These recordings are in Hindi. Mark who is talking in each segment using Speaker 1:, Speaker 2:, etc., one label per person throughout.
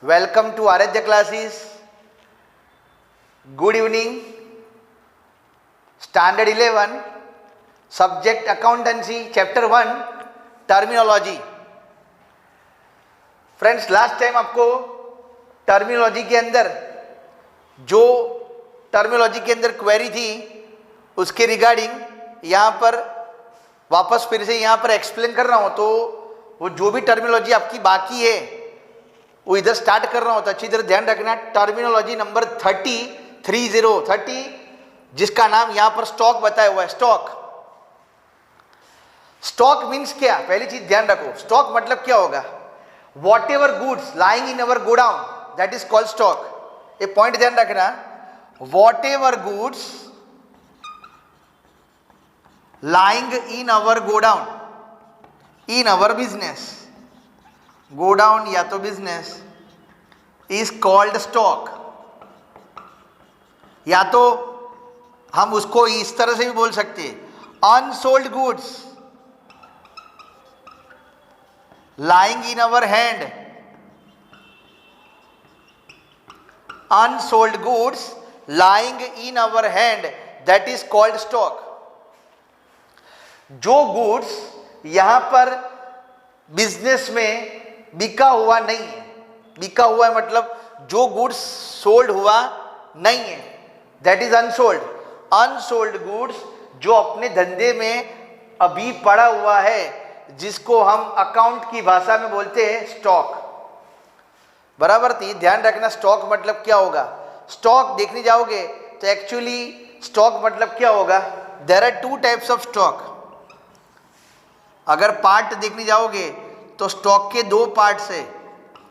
Speaker 1: Welcome to Aradhya classes. Good evening. Standard 11, Subject Accountancy, Chapter 1, Terminology. Friends, last time आपको टर्मिनोलॉजी के अंदर जो टर्मिनोलॉजी के अंदर क्वेरी थी उसके रिगार्डिंग यहाँ पर वापस फिर से यहाँ पर एक्सप्लेन कर रहा हूँ। तो वो जो भी टर्मिनोलॉजी आपकी बाकी है वो इधर स्टार्ट कर रहा हूँ, तो अच्छी तरह ध्यान रखना। टर्मिनोलॉजी नंबर 30 जिसका नाम यहाँ पर स्टॉक बताया हुआ है। स्टॉक मीन्स क्या, पहली चीज ध्यान रखो। स्टॉक मतलब क्या होगा? What ever goods lying in our godown, that is called stock. ये पॉइंट ध्यान रखना। What ever goods lying in our godown, in our business, godown या तो बिजनेस, इज कॉल्ड स्टॉक। या तो हम उसको इस तरह से भी बोल सकते हैं, unsold goods lying in our hand, unsold goods lying in our hand, that is called stock. जो गुड्स यहां पर बिजनेस में बिका हुआ नहीं है, बिका हुआ है मतलब जो गुड्स सोल्ड हुआ नहीं है, that is unsold. Unsold goods जो अपने धंधे में अभी पड़ा हुआ है, जिसको हम अकाउंट की भाषा में बोलते हैं स्टॉक। बराबर थी, ध्यान रखना। स्टॉक मतलब क्या होगा? स्टॉक देखने जाओगे तो एक्चुअली स्टॉक मतलब क्या होगा? There are two types of stock. अगर पार्ट देखने जाओगे तो स्टॉक के दो पार्ट्स है।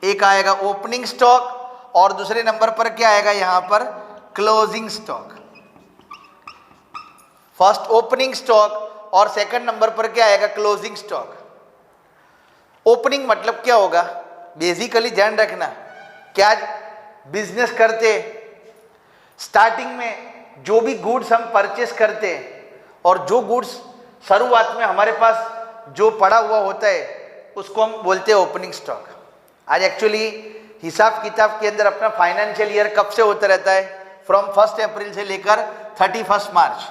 Speaker 1: एक आएगा ओपनिंग स्टॉक और दूसरे नंबर पर क्या आएगा यहाँ पर? Closing stock. First opening stock और सेकंड नंबर पर क्या आएगा? Closing stock. ओपनिंग मतलब क्या होगा? बेसिकली ध्यान रखना, क्या बिजनेस करते स्टार्टिंग में जो भी गुड्स हम परचेस करते और जो गुड्स शुरुआत में हमारे पास जो पड़ा हुआ होता है उसको हम बोलते हैं ओपनिंग स्टॉक। आज एक्चुअली हिसाब किताब के अंदर अपना फाइनेंशियल ईयर कब से होता रहता है? फ्रॉम 1 अप्रैल से लेकर 31 मार्च।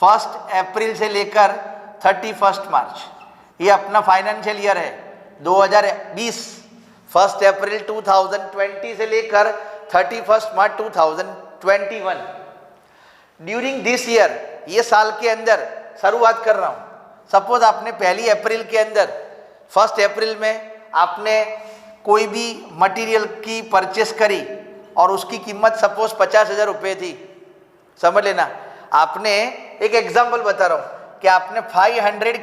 Speaker 1: 1 अप्रैल से लेकर 31 मार्च ये अपना फाइनेंशियल ईयर है 2020। 1 अप्रैल 2020 से लेकर 31 मार्च 2021। ड्यूरिंग दिस ईयर, ये साल के अंदर शुरुआत कर रहा हूँ। सपोज आपने 1 अप्रैल के अंदर 1 अप्रैल में आपने कोई भी मटेरियल की परचेस करी और उसकी कीमत सपोज 50,000 रुपये थी। समझ लेना, आपने एक एग्जाम्पल बता रहा हूं कि आपने 5000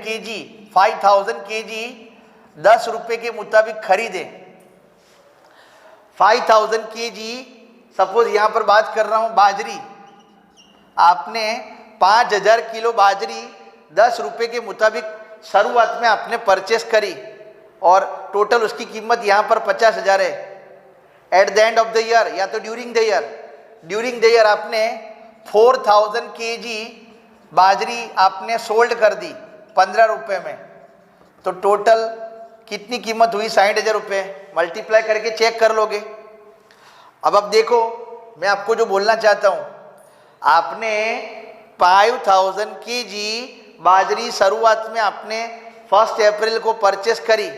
Speaker 1: केजी 10 रुपए के मुताबिक खरीदे। 5000 केजी, सपोज यहां पर बात कर रहा हूं बाजरी, आपने 5000 किलो बाजरी 10 रुपए के मुताबिक शुरुआत में आपने परचेस करी और टोटल उसकी कीमत यहां पर 50,000 है। At the end of the year या तो ड्यूरिंग द ईयर आपने 4000 केजी बाजरी आपने सोल्ड कर दी 15 रुपए में, तो टोटल कितनी कीमत हुई? 60,000 रुपये। मल्टीप्लाई करके चेक कर लोगे। अब देखो, मैं आपको जो बोलना चाहता हूं, आपने 5000 केजी बाजरी शुरुआत में आपने 1 अप्रैल को परचेस करी,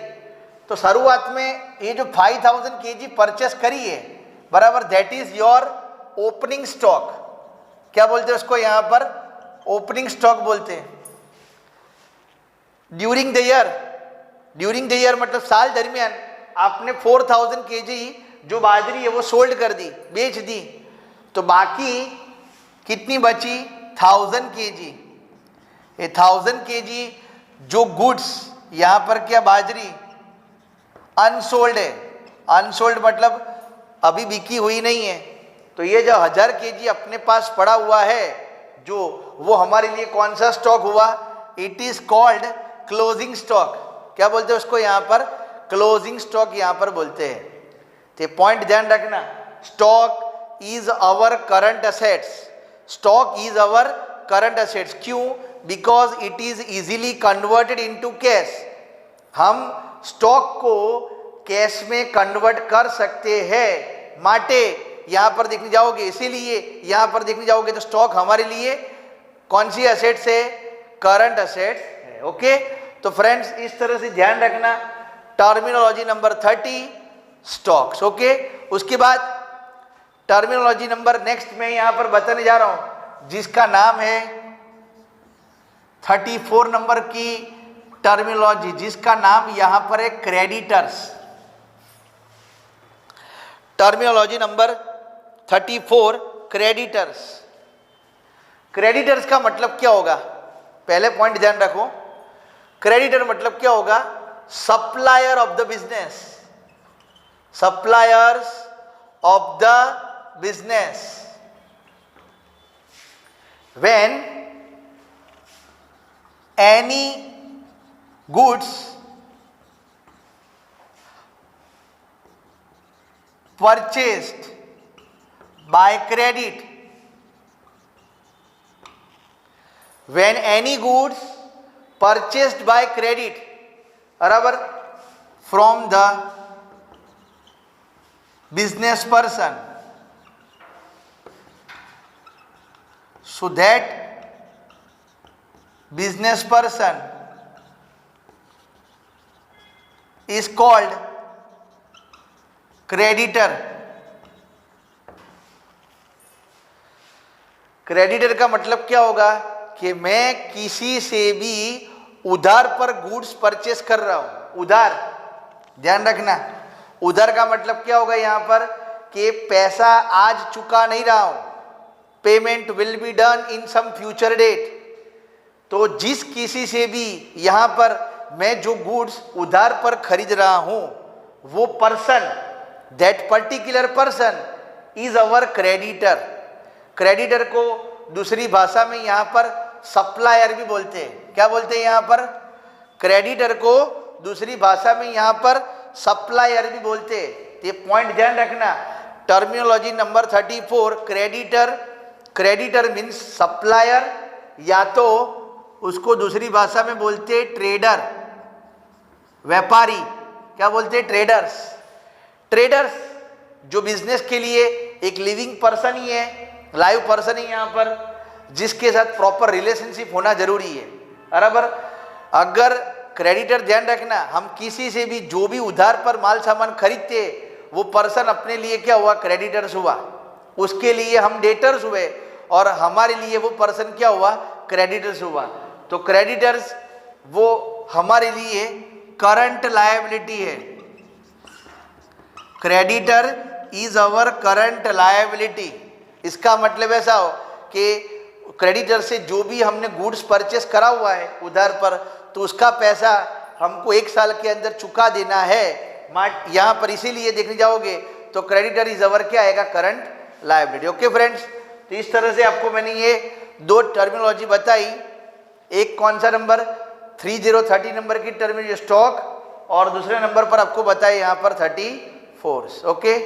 Speaker 1: तो शुरुआत में ये जो 5000 केजी परचेस करी है, बराबर, that is your opening stock. क्या बोलते हैं उसको? यहां पर ओपनिंग स्टॉक बोलते हैं। ड्यूरिंग द ईयर मतलब साल दरमियान आपने 4000 केजी जो बाजरी है वो सोल्ड कर दी, बेच दी, तो बाकी कितनी बची? 1000 केजी। ये 1000 केजी जो गुड्स यहां पर क्या बाजरी अनसोल्ड है। अनसोल्ड मतलब अभी बिकी हुई नहीं है, तो ये जो 1000 केजी अपने पास पड़ा हुआ है जो, वो हमारे लिए कौन सा स्टॉक हुआ? It is called closing stock. क्या बोलते हैं उसको? यहाँ पर क्लोजिंग स्टॉक यहाँ पर बोलते हैं। तो पॉइंट ध्यान रखना, stock is our current assets. Stock is our current assets. क्यों? Because it is easily converted into cash. हम स्टॉक को कैश में कन्वर्ट कर सकते हैं। माटे यहां पर देखने जाओगे, इसीलिए यहां पर देखने जाओगे तो स्टॉक हमारे लिए कौन सी असेट्स है, करंट असेट्स है। ओके, तो फ्रेंड्स इस तरह से ध्यान रखना। Terminology number 30 stocks. ओके, उसके बाद टर्मिनोलॉजी नंबर नेक्स्ट में यहां पर बताने जा रहा हूं, जिसका नाम है 34 नंबर की टर्मिनोलॉजी, जिसका नाम यहां पर है creditors. Terminology number 34 creditors. Creditors का मतलब क्या होगा, पहले पॉइंट ध्यान रखो। क्रेडिटर मतलब क्या होगा, supplier of the business, suppliers of the business. When any goods purchased by credit, when any goods purchased by credit बराबर from the business person, so that business person is called creditor. Creditor का मतलब क्या होगा कि मैं किसी से भी उधार पर गुड्स परचेस कर रहा हूं। उधार, ध्यान रखना, उधार का मतलब क्या होगा यहां पर कि पैसा आज चुका नहीं रहा हूं, payment will be done in some future date. तो जिस किसी से भी यहां पर मैं जो गुड्स उधार पर खरीद रहा हूं, वो person, that particular person is our creditor. Creditor को दूसरी भाषा में यहां पर सप्लायर भी बोलते हैं। क्या बोलते हैं यहां पर, क्रेडिटर को दूसरी भाषा में यहां पर सप्लायर भी बोलते हैं। ये पॉइंट ध्यान रखना। Terminology number 34 creditor, creditor means supplier, या तो उसको दूसरी भाषा में बोलते ट्रेडर, व्यापारी। क्या बोलते हैं, ट्रेडर्स। ट्रेडर्स जो बिजनेस के लिए एक लिविंग पर्सन ही है, लाइव पर्सन ही यहाँ पर, जिसके साथ प्रॉपर रिलेशनशिप होना जरूरी है, बराबर। अगर क्रेडिटर, ध्यान रखना, हम किसी से भी जो भी उधार पर माल सामान खरीदते, वो पर्सन अपने लिए क्या हुआ, क्रेडिटर्स हुआ। उसके लिए हम डेटर्स हुए और हमारे लिए वो पर्सन क्या हुआ, क्रेडिटर्स हुआ। तो क्रेडिटर्स वो हमारे लिए करंट लायबिलिटी है। Creditor is our current liability. इसका मतलब ऐसा हो कि क्रेडिटर से जो भी हमने गुड्स परचेस करा हुआ है उधार पर, तो उसका पैसा हमको 1 साल के अंदर चुका देना है। यहाँ पर इसीलिए देखने जाओगे तो क्रेडिटर इज अवर क्या आएगा, करंट लायबिलिटी। ओके फ्रेंड्स, तो इस तरह से आपको मैंने ये 2 टर्मिनोलॉजी बताई। एक कौन सा नंबर, 30 नंबर की टर्मिनोलॉजी स्टॉक, और दूसरे नंबर पर आपको बताया यहाँ पर 34। ओके।